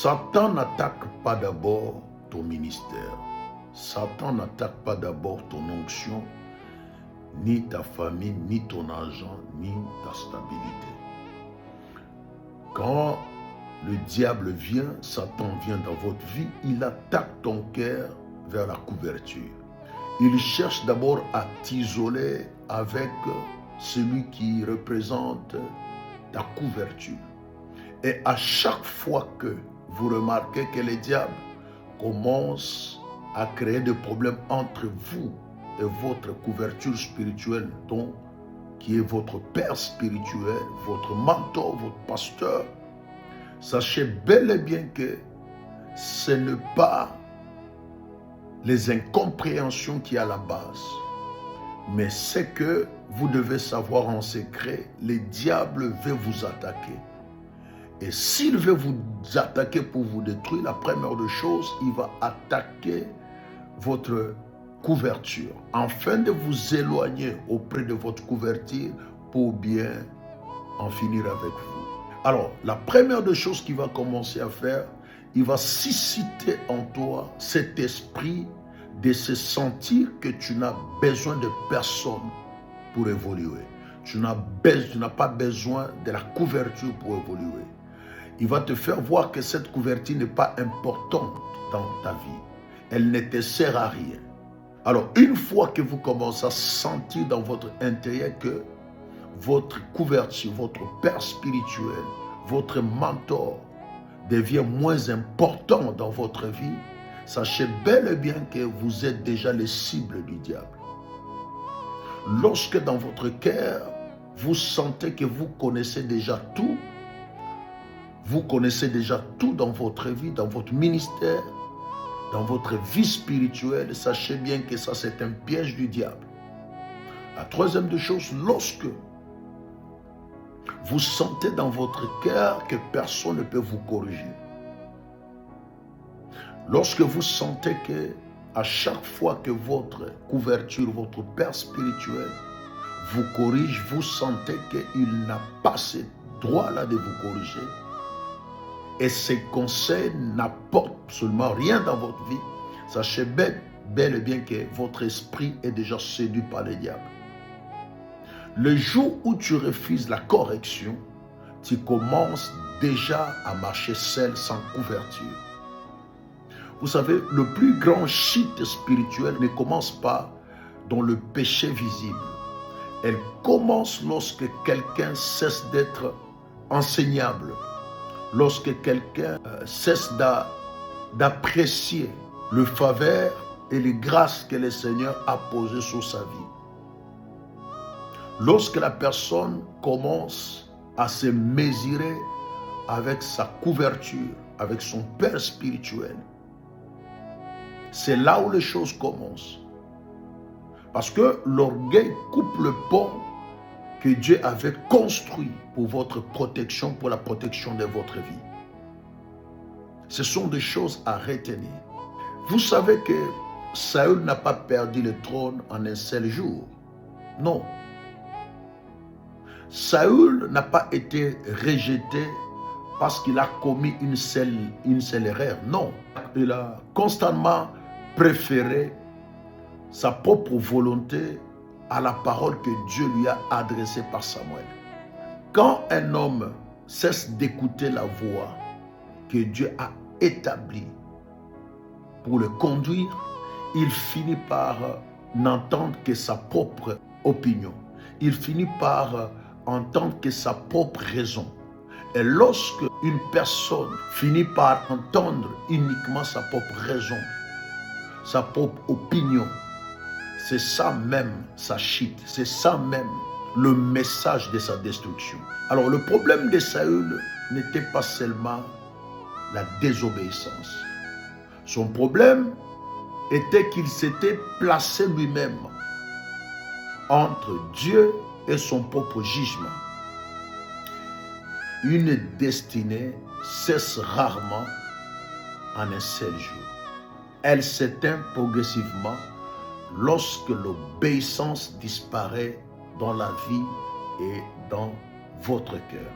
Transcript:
Satan n'attaque pas d'abord ton ministère. Satan n'attaque pas d'abord ton onction, ni ta famille, ni ton argent, ni ta stabilité. Quand le diable vient, Satan vient dans votre vie, il attaque ton cœur vers la couverture. Il cherche d'abord à t'isoler avec celui qui représente ta couverture. Et à chaque fois que vous remarquez que le diable commence à créer des problèmes entre vous et votre couverture spirituelle, donc qui est votre père spirituel, votre mentor, votre pasteur, sachez bel et bien que ce n'est pas les incompréhensions qui sont à la base, mais c'est que vous devez savoir en secret, le diable veut vous attaquer. Et s'il veut vous attaquer pour vous détruire, la première des choses, il va attaquer votre couverture, afin de vous éloigner auprès de votre couverture pour bien en finir avec vous. Alors, la première des choses qu'il va commencer à faire, il va susciter en toi cet esprit de se sentir que tu n'as besoin de personne pour évoluer. Tu n'as pas besoin de la couverture pour évoluer. Il va te faire voir que cette couverture n'est pas importante dans ta vie. Elle ne te sert à rien. Alors, une fois que vous commencez à sentir dans votre intérieur que votre couverture, votre père spirituel, votre mentor devient moins important dans votre vie, sachez bel et bien que vous êtes déjà les cibles du diable. Lorsque dans votre cœur, vous sentez que vous connaissez déjà tout, vous connaissez déjà tout dans votre vie, dans votre ministère, dans votre vie spirituelle, sachez bien que ça c'est un piège du diable. La troisième des choses, lorsque vous sentez dans votre cœur que personne ne peut vous corriger, lorsque vous sentez que à chaque fois que votre couverture, votre père spirituel vous corrige, vous sentez qu'il n'a pas ce droit-là de vous corriger, et ses conseils n'apportent absolument rien dans votre vie, sachez bel et bien que votre esprit est déjà séduit par le diable. Le jour où tu refuses la correction, tu commences déjà à marcher seul sans couverture. Vous savez, le plus grand shit spirituel ne commence pas dans le péché visible. Elle commence lorsque quelqu'un cesse d'être enseignable. Lorsque quelqu'un cesse d'apprécier le faveur et les grâces que le Seigneur a posées sur sa vie. Lorsque la personne commence à se mesurer avec sa couverture, avec son père spirituel, c'est là où les choses commencent. Parce que l'orgueil coupe le pont que Dieu avait construit pour votre protection, pour la protection de votre vie. Ce sont des choses à retenir. Vous savez que Saül n'a pas perdu le trône en un seul jour. Non. Saül n'a pas été rejeté parce qu'il a commis une seule erreur. Non. Il a constamment préféré sa propre volonté à la parole que Dieu lui a adressée par Samuel. Quand un homme cesse d'écouter la voix que Dieu a établie pour le conduire, il finit par n'entendre que sa propre opinion. Il finit par entendre que sa propre raison. Et lorsque une personne finit par entendre uniquement sa propre raison, sa propre opinion, c'est ça même sa chute, c'est ça même le message de sa destruction. Alors le problème de Saül n'était pas seulement la désobéissance. Son problème était qu'il s'était placé lui-même entre Dieu et son propre jugement. Une destinée cesse rarement en un seul jour. Elle s'éteint progressivement lorsque l'obéissance disparaît dans la vie et dans votre cœur.